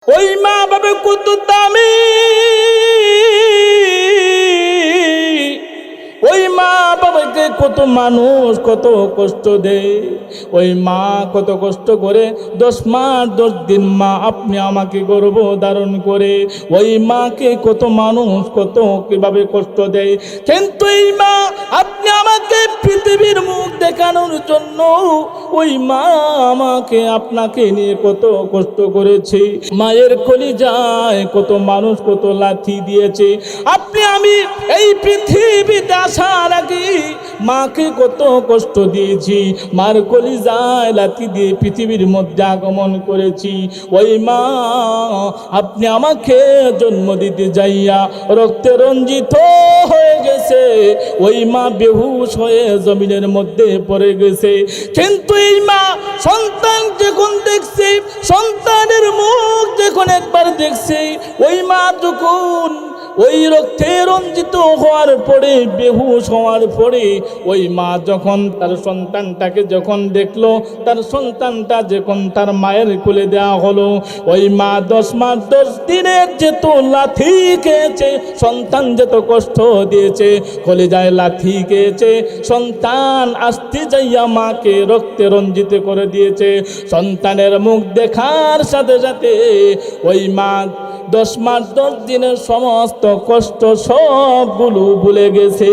ওই মা বাবা কত দামি, ওই মা বাবাকে কত মানুষ কত কষ্ট দেয়। ওই মা কত কষ্ট করে 10 মাস 10 দিন মা আপনি আমাকে গর্ভ ধারণ করে, ওই মাকে কত মানুষ কত কিভাবে কষ্ট দেয়। কিন্তু এই মা আপনি আমাকে পৃথিবীর মুখ দেখানোর জন্য ওই মা আমাকে আপনাকে নিয়ে কত কষ্ট করেছে। মায়ের কলিজায় কত মানুষ কত লাথি দিয়েছে। আপনি আমি এই পৃথিবীতে আসার আগে মাকে কত কষ্ট দিয়েছি, মার কলিজায় লাথি দিয়ে পৃথিবীর মধ্যে আগমন করেছি। ওই মা আপনি আমাকে জন্ম দিতে যাইয়া রক্তে রঞ্জিত হয়ে গেছে, ওই মা বেহুশ হয়ে জমিনের মধ্যে পড়ে গেছে। কিন্তু এই মা সন্তান যখন দেখছে, সন্তানের মুখ যখন একবার দেখছে, ওই মা যখন ওই রক্তে রঞ্জিত হওয়ার পরে বেহুশ হওয়ার পরে ওই মা যখন তার সন্তানটাকে যখন দেখলো, তার সন্তানটা যখন তার মায়ের কোলে দেওয়া হলো, ওই মা 10 মাস 10 দিনের যেত লাথি খেয়েছে, সন্তান যেত কষ্ট দিয়েছে, কলিজায় লাথি খেয়েছে, সন্তান আসতে যাইয়া মাকে রক্তে রঞ্জিত করে দিয়েছে। সন্তানের মুখ দেখার সাথে সাথে ওই মা 10 মাস 10 দিনের সমস্ত কষ্ট সবগুলো ভুলে গেছে।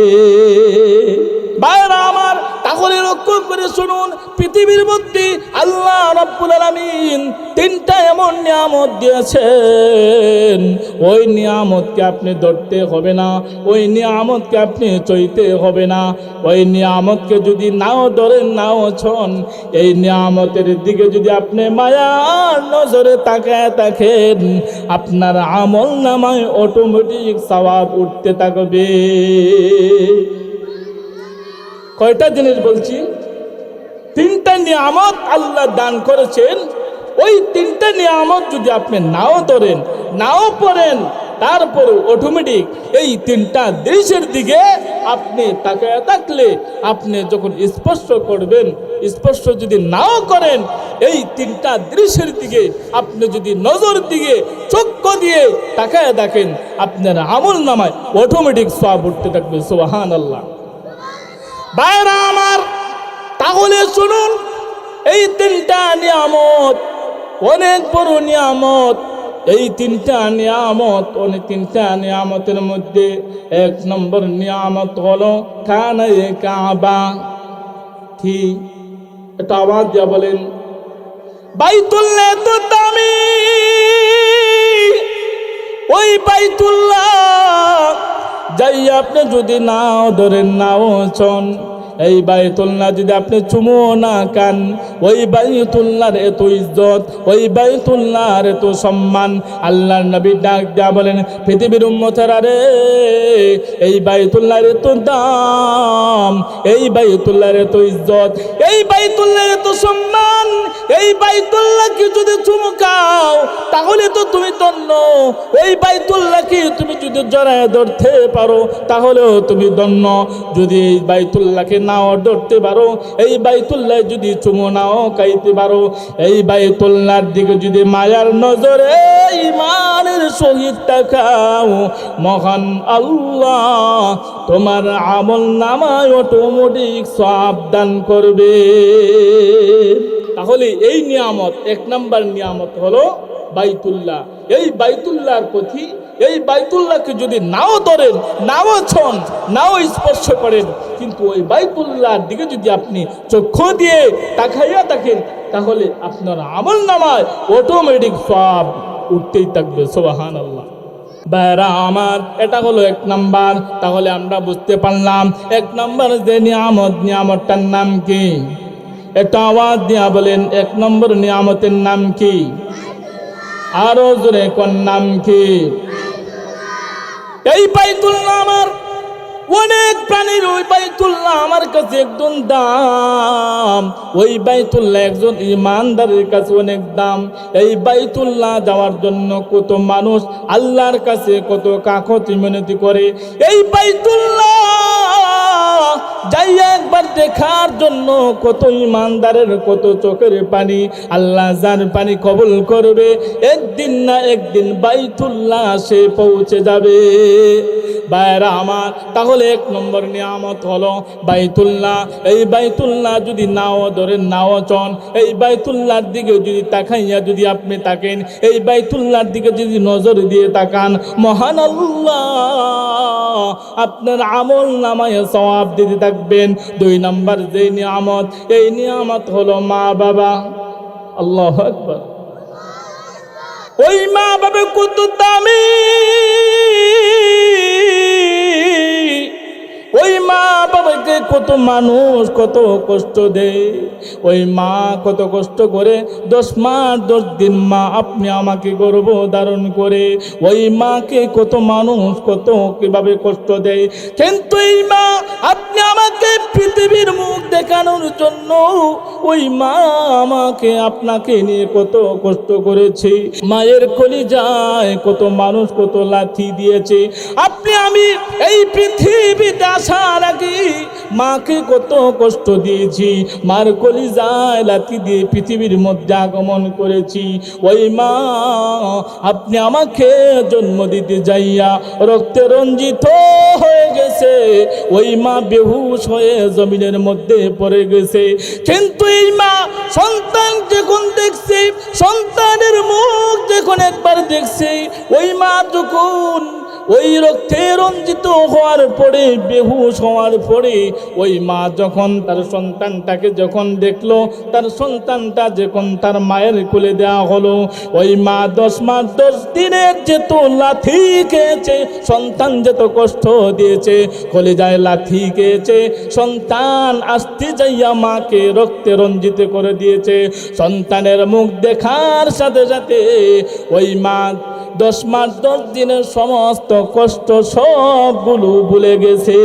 ভাইরা আমার, তাহলে লক্ষ্য করে শুনুন, পৃথিবীর মধ্যে আল্লাহ রাব্বুল আলামিন 3টা এমন নিয়ামত দিয়েছেন, ওই নিয়ামতকে আপনি ধরতে হবে না, ওই নিয়ামতকে আপনি চইতে হবে না। ওই নিয়ামতকে যদি নাও ধরেন নাও ছন, এই নিয়ামতের দিকে যদি আপনি মায়ার নজরে তাকায় থাকেন, আপনার আমল নামায় অটোমেটিক সওয়াব উঠতে থাকবে। কয়টা জিনিস বলছি? 3টা নিয়ামত আল্লাহ দান করেছেন। ওই 3টা নিয়ামত যদি আপনি নাও ধরেন নাও পড়েন, তারপরে অটোমেটিক এই 3টা দৃশ্যের দিকে আপনি তাকায় থাকলে, আপনি যখন স্পর্শ করবেন, স্পর্শ যদি নাও করেন, এই 3টা দৃশ্যের দিকে আপনি যদি নজর দিয়ে চক্ষু দিয়ে তাকায় দেখেন, আপনার আমল নামায় অটোমেটিক সওয়াব উঠতে থাকবে। সুবহানাল্লাহ। ভাইরা আমার, তাহলে শুনুন, এই 3টা নিয়ামত অনেক বড় নিয়ামত। এই 3টা নিয়ামত, অনেক 3টা নিয়ামতের মধ্যে 1 নম্বর নিয়ামত হলো খানায়ে কাবা। কি? এটা আওয়াজ দিয়া বলেন। বাইতুল্লাহ তো দামি, ওই বাইতুল্লাহ যাই আপনি যদি নাও ধরেন নাও চন, এই বাইতুল্লাহ যদি আপনি চুমো না কান, ওই বাইতুল্লাহর এত ইজ্জত, ওই বাইতুল্লাহর এত সম্মান। আল্লাহর নবী ডাক দেয়া বলেন, পৃথিবীর উম্মতেরা রে, এই বাইতুল্লাহর এত দাম, এই বাইতুল্লাহর এত ইজ্জত, এই বাইতুল্লাহর এত সম্মান, এই বাইতুল্লাহকে যদি চুমকাও তাহলে তো তুমি ধন্য। এই বাইতুল্লাহকে তুমি যদি জড়ায় ধরতে পারো তাহলেও তুমি ধন্য। যদি এই বাইতুল্লাহকে নাও ধরতে পারো, এই বাইতুল্লাহ যদি চুমো নাও খাইতে পারো, এই বাইতুল্লাহর দিকে যদি মায়ার নজরে ঈমানের সহিত তাকাও, মহান আল্লাহ তোমার আমল নামায় অটোমেটিক সওয়াব দান করবে। তাহলে এই নিয়ামত, 1 নম্বর নিয়ামত হলো বাইতুল্লাহ। এই বাইতুল্লাহর প্রতি, এই বাইতুল্লাহকে যদি নাও ধরেন নাও ছন নাও স্পর্শ করেন, কিন্তু ওই বাইতুল্লাহর দিকে যদি আপনি চক্ষু দিয়ে তাকাইয়া থাকেন, তাহলে আপনার আমল নামায় অটোমেটিক সওয়াব উঠতেই থাকবে। সুবহানাল্লাহ। ভাইরা আমার, এটা হলো 1 নম্বর। তাহলে আমরা বুঝতে পারলাম 1 নম্বর যে নিয়ামত, নিয়ামতটার নাম কি? একটা আওয়াজ দিয়া বলেন, 1 নম্বর নিয়ামতের নাম কি? আরো জোরে কোন নাম কি? এই বাইতুল্লাহ আমার অনেক প্রাণীর, ওই বাইতুল্লাহ আমার কাছে একদম দাম, ওই বাইতুল্লাহ একজন ইমানদারের কাছে অনেক দাম। এই বাইতুল্লাহ যাওয়ার জন্য কত মানুষ আল্লাহর কাছে কত কাকুতি মিনতি করে। এই বাইতুল্লাহ যাইয়া একবার দেখার জন্য কত ইমানদারের কত চোখের পানি, আল্লাহ যার পানি কবুল করবে একদিন না একদিন বাইতুল্লাহ সে পৌঁছে যাবে। ভাইরা আমার, তাহলে এক নম্বর নিয়ামত হলো বাইতুল্লাহ। এই বাইতুল্লাহ যদি নাও ধরেন নাও চন, এই বাইতুল্লাহর দিকে যদি তাকাইয়া যদি আপনি তাকেন, এই বাইতুল্লাহর দিকে যদি নজর দিয়ে তাকান, মহান আল্লাহ আপনার আমল নামায় সওয়াব দিতে থাকবেন। দুই নম্বর যে নিয়ামত, এই নিয়ামত হলো মা বাবা। আল্লাহু আকবার। ওই মা বাবা কত দামি, ওই মা বাবাকে কত মানুষ কত কষ্ট দেয়। ওই মা কত কষ্ট করে 10 মাস 10 দিন মা আপনি আমাকে গর্ভ ধারণ করে, ওই মাকে কত মানুষ কত কিভাবে কষ্ট দেয়। কিন্তু এই মা আপনি আমাকে পৃথিবীর মুখ দেখানোর জন্য ওই মা আমাকে আপনাকে নিয়ে কত কষ্ট করেছে। মায়ের কলিজায় কত মানুষ কত লাথি দিয়েছে। আপনি আমি এই পৃথিবীতে আসার আগে মাকে কত কষ্ট দিয়েছি, মার কলিজায় লাথি দিয়ে পৃথিবীর মধ্যে আগমন করেছি। ওই মা আপনি আমাকে জন্ম দিতে যাইয়া রক্তে রঞ্জিত হয়ে গেছে, ওই মা বেহুশ হয়ে জমিনের মধ্যে পড়ে গেছে। কিন্তু এই মা সন্তান যখন দেখছে, সন্তানের মুখ যখন একবার দেখছে, ওই মা যখন ওই রক্তে রঞ্জিত হওয়ার পরে বেহুশ হওয়ার পরে ওই মা যখন তার সন্তানটাকে যখন দেখলো, তার সন্তানটা যখন তার মায়ের কোলে দেওয়া হলো, ওই মা 10 মাস 10 দিনের যেত লাথি খেয়েছে, সন্তান যেত কষ্ট দিয়েছে, কলিজায় লাথি খেয়েছে, সন্তান আসতে যাইয়া মাকে রক্তে রঞ্জিত করে দিয়েছে। সন্তানের মুখ দেখার সাথে সাথে ওই মা 10 মাস 10 দিনের সমস্ত কষ্ট সবগুলো ভুলে গেছে।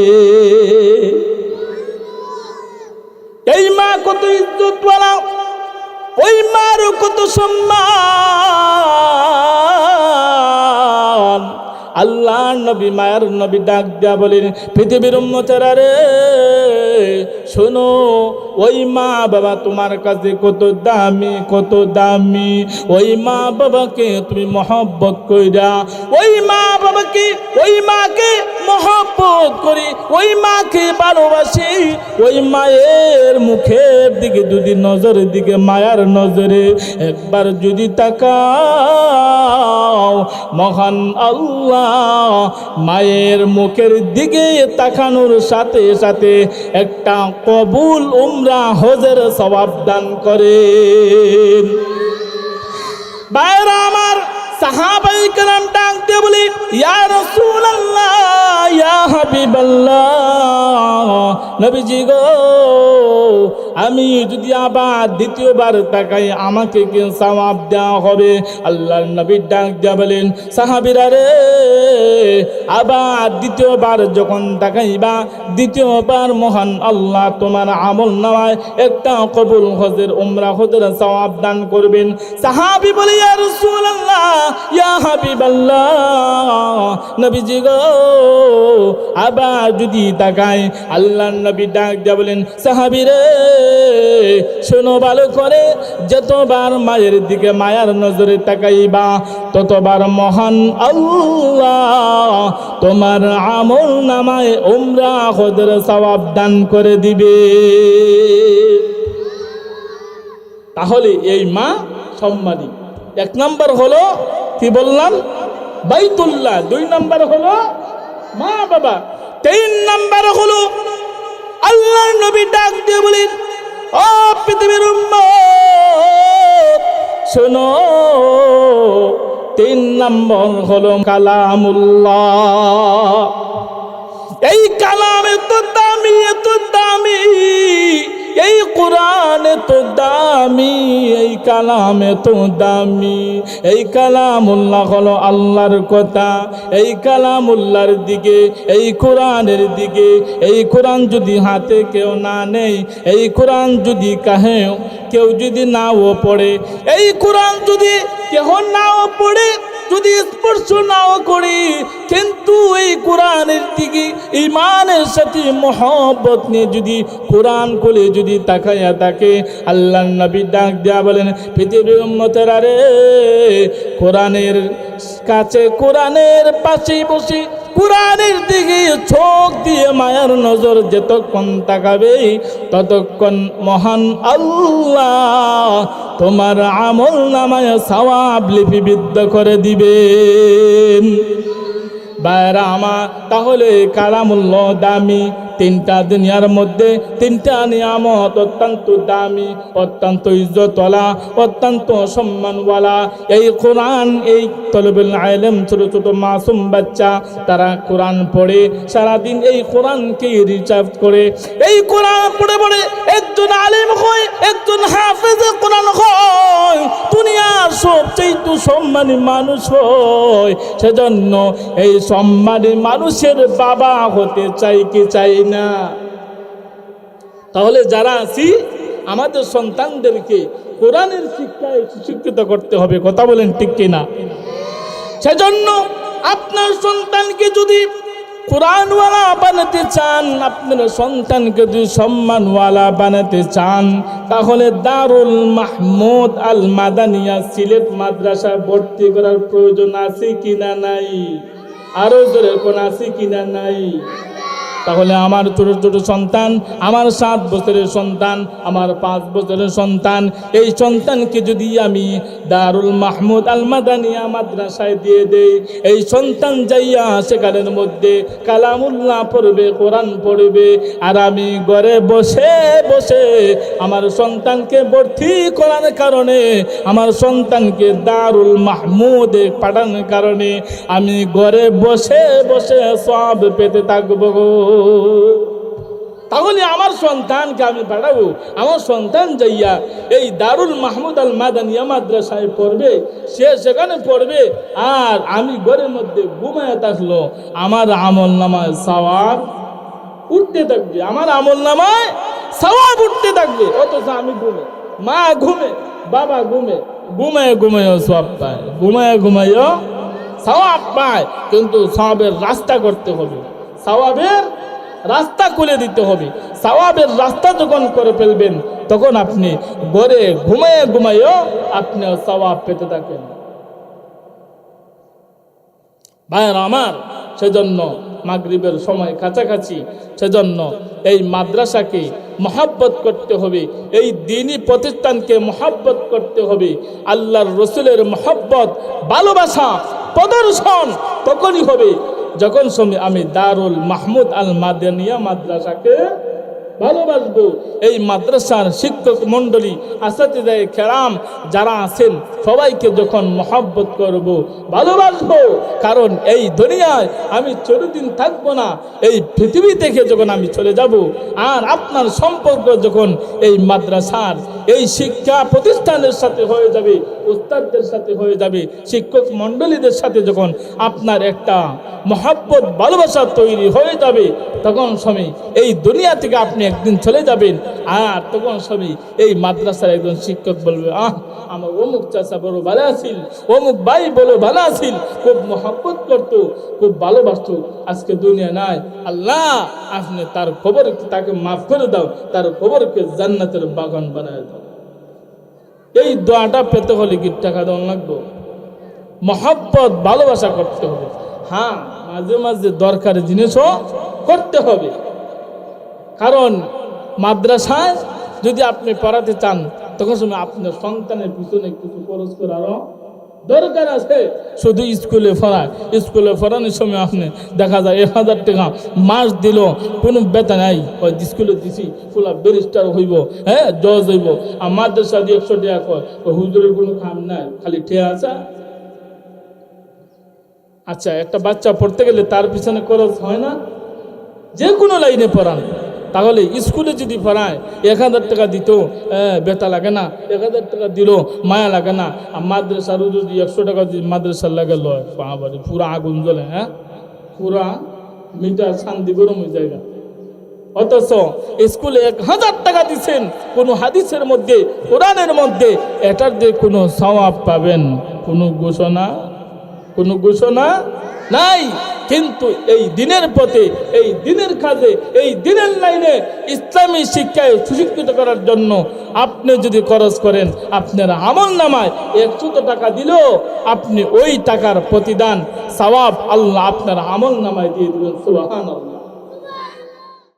এই মা কত ইজ্জতওয়ালা, ওই মার কত সম্মান। আল্লাহ নবী মায়ের নবী ডাক দিয়া বলেন, পৃথিবীর উম্মতেরা রে শোনো, ওই মা বাবা তোমার কাছে কত দামি কত দামি। ওই মা বাবাকে তুমি মহব্বত কইরা, ওই মা বাবাকে ওই মাকে মহব্বত করি, ওই মাকে ভালোবাসি। ওই মায়ের মুখের দিকে যদি নজরের দিকে মায়ার নজরে একবার যদি তাকাও, মহান আল্লাহ মায়ের মুখের দিকে তাকানোর সাথে সাথে একটা কবুল উমরা হজের সওয়াব দান করেন। ভাইরা আমার, সাহাবায়ে কেরাম ডাক দিয়ে বলি, ইয়া রাসূলুল্লাহ, ইয়া হাবিবাল্লাহ, নবীজি গো, আমি যদি আবার দ্বিতীয়বার তাকাই আমাকে কি সওয়াব দেওয়া হবে? আল্লাহর নবী ডাক দিয়া বলেন, সাহাবীরা রে, আবার দ্বিতীয়বার যখন তাকাইবা, দ্বিতীয়বার মহান আল্লাহ তোমার আমল নামায় একটা কবুল হজের উমরা হজের সওয়াব দান করবেন। সাহাবী বলে, ইয়া রাসূলুল্লাহ, ইয়া হাবিবাল্লাহ, নবীজি গো, আবার যদি তাকাই, আল্লাহর নবী ডাক দিয়া বলেন, সাহাবী রে শোনো ভালো করে, যতবার মায়ের দিকে মায়ার নজরে তাকাইবা, ততবার মহান আল্লাহ তোমার আমল নামায় উমরা হজের সওয়াব দান করে দিবে। তাহলে এই মা সম্মানী। 1 নম্বর হলো কি বললাম? বাইতুল্লাহ। 2 নম্বর হলো মা বাবা। 3 নম্বর হলো আল্লাহর নবী ডাক দিয়ে বলেন, ও পৃথিবীর উম্মত শোনো, 3 নম্বর হলো কালামুল্লাহ। এই কালাম এত দামি এত দামি, এই কোরআন এত দামি, এই কালাম এত দামি। এই কালামুল্লাহ হলো আল্লাহর কথা। এই কালামুল্লাহর দিকে, এই কোরআনের দিকে, এই কোরআন যদি হাতে কেউ না নেই, এই কোরআন যদি কেউ যদি নাও পড়ে, এই কোরআন যদি কেউ নাও পড়ে, যদি যদি স্পর্শ নাও করি, কিন্তু এই কোরআনের দিকে ঈমানের সাথে মহব্বত নিয়ে যদি কোরআন খুলে যদি তাকায়া থাকে, আল্লাহর নবী ডাক দেয়া বলেন, পৃথিবীর উম্মতেরা রে, কোরআনের কাছে, কোরআনের পাশে বসে কোরআনের দিকে চোখ দিয়ে মায়ার নজর যতক্ষণ তাকাবে, ততক্ষণ মহান আল্লাহ তোমার আমল নামায় সওয়াব লিপিবদ্ধ করে দিবেন। বাইরা আমার, তাহলে কালামুল্লাহ দামি। তিনটা দুনিয়ার মধ্যে তিনটা নিয়ামত অত্যন্ত দামি, অত্যন্ত ইজ্জতওয়ালা, অত্যন্ত সম্মানওয়ালা। এই কোরআন, এই তলবুল ইলম, ছোট ছোট মাসুম বাচ্চা, তারা কোরআন পড়ে সারাদিন, এই কোরআনকে রিসার্চ করে, এই কোরআন পড়ে পড়ে একজন আলেম হয়, একজন হাফেজে কোরআন হয়, দুনিয়ার সবচেয়ে সম্মানী মানুষ হয়। সেজন্য এই সম্মানী মানুষের বাবা হতে চাই কি চাই না? তাহলে যারা আছি, আমাদের সন্তানদেরকে কোরআনের শিক্ষায় শিক্ষিত করতে হবে। কথা বলেন ঠিক কিনা? সেজন্য আপনার সন্তানকে যদি কোরআনওয়ালা বানাতে চান, আপনার সন্তানকে যদি সম্মানওয়ালা বানাতে চান, তাহলে দারুল মাহমুদ আল মাদানিয়া সিলেট মাদ্রাসা ভর্তি করার প্রয়োজন আছে কিনা নাই? আরো জোরে কোন আছে কিনা নাই? তাহলে আমার ছোট ছোট সন্তান, আমার 7 বছরের সন্তান, আমার 5 বছরের সন্তান, এই সন্তানকে যদি আমি দারুল মাহমুদ আল মাদানিয়া মাদ্রাসায় দিয়ে দেই, এই সন্তান যাইয়া সেখানের মধ্যে কালামুল্লাহ পড়বে, কোরআন পড়বে, আর আমি ঘরে বসে বসে আমার সন্তানকে ভর্তি করার কারণে, আমার সন্তানকে দারুল মাহমুদে পাঠানোর কারণে আমি ঘরে বসে বসে সওয়াব পেতে থাকবো। তাহলে আমার সন্তানকে আমি পাঠাবো, আমার সন্তান যাইয়া এই দারুল মাহমুদ আল মাদানিয়া মাদ্রাসায় পড়বে, সে সেখানে পড়বে, আর আমি ঘরের মধ্যে ঘুমায় থাকলো, আমার আমল নামায় সওয়াব উঠতে থাকবে, আমার আমল নামায় সওয়াব উঠতে থাকবে। অথচ আমি ঘুমে, মা ঘুমে, বাবা ঘুমে, ঘুমায় ঘুমায়ও সওয়াব পায়, ঘুমায় ঘুমায়ও সওয়াব পায়। কিন্তু সওয়াবের রাস্তা করতে হবে, সওয়াবের রাস্তা খুলে দিতে হবে। সওয়াবের রাস্তা যখন করে ফেলবেন, তখন আপনি ঘরে ঘুমায় ঘুমায়ও আপনি সওয়াব পেতে থাকেন। ভাইরা আমার, সেজন্য মাগরিবের সময় কাছাকাছি, সেজন্য এই মাদ্রাসাকে মহব্বত করতে হবে, এই দ্বীনি প্রতিষ্ঠানকে মহব্বত করতে হবে। আল্লাহর রসুলের মহব্বত, ভালোবাসা প্রদর্শন তখনই হবে যখন আমি দারুল মাহমুদ আল মাদানিয়া মাদ্রাসাকে ভালোবাসবো। এই মাদ্রাসার শিক্ষক মণ্ডলী, আসাতিজায়ে কেরাম যারা আছেন, সবাইকে যখন মহব্বত করব, ভালোবাসবো। কারণ এই দুনিয়ায় আমি চিরদিন থাকবো না, এই পৃথিবী থেকে যখন আমি চলে যাব, আর আপনার সম্পর্ক যখন এই মাদ্রাসার, এই শিক্ষা প্রতিষ্ঠানের সাথে হয়ে যাবে, উস্তাদদের সাথে হয়ে যাবে, শিক্ষক মণ্ডলীদের সাথে যখন আপনার একটা মহব্বত ভালোবাসা তৈরি হয়ে যাবে, তখন সময় এই দুনিয়া থেকে আপনি একদিন চলে যাবেন। আর তখন সময় এই মাদ্রাসার একজন শিক্ষক বলবে, আমার অমুক চাচা বড় ভালো আছিল, অমুক ভাই বড় ভালো আছিল, খুব মহব্বত করতো, খুব ভালোবাসতো, আজকে দুনিয়া নাই। আল্লাহ আপনি তার খবর, তাকে মাফ করে দাও, তার খবরকে জান্নাতের বাগান বানায় দাও। এই দোয়াটা পেতে হলে কি টাকা দেওয়া লাগবে? মহব্বত ভালোবাসা করতে হবে। হ্যাঁ, মাঝে মাঝে দরকারি জিনিসও করতে হবে। কারণ মাদ্রাসায় যদি আপনি পড়াতে চান, তখন সময় আপনার সন্তানের পিছনে কিছু খরচ করারও দরকার আছে। শুধু স্কুলে পড়ায়, স্কুলে পড়ানোর সময় আপনি দেখা যায় 1000 টাকা মাস দিল, কোনো বেতন নাই, ওই স্কুলে দিছি ফুলা ব্যারিস্টার হইব, হ্যাঁ জজ হইব, আর মাদ্রাসা দিয়ে 100 টাকা কয়, ওই হুজুরের কোনো কাম নাই, খালি ঠেয়া আছে। আচ্ছা, একটা বাচ্চা পড়তে গেলে তার পিছনে খরচ হয় না? যে কোনো লাইনে পড়ান, তাহলে স্কুলে যদি পড়ায় 1000 টাকা দিত, বেতা লাগে না, 1000 টাকা দিল মায়া লাগে না। আর মাদ্রাসার যদি 100 টাকা যদি মাদ্রাসার লাগে লয়, বাবারে পুরা আগুন জ্বলে, হ্যাঁ পুরা মিটার শান্তি গরম হয়ে জায়গা। অথচ স্কুলে 1000 টাকা দিচ্ছেন, কোনো হাদিসের মধ্যে, কোরআনের মধ্যে এটার দিয়ে কোনো সওয়াব পাবেন কোনো ঘোষণা কোনো ঘোষণা নাই। কিন্তু এই দিনের পথে, এই দিনের কাজে, এই দিনের লাইনে ইসলামী শিক্ষায় সুশিক্ষিত করার জন্য আপনি যদি খরচ করেন, আপনার আমল নামায় 100 টাকা দিলেও আপনি ওই টাকার প্রতিদান সওয়াব আল্লাহ আপনার আমল নামায় দিয়ে দিবেন। সুবহানাল্লাহ।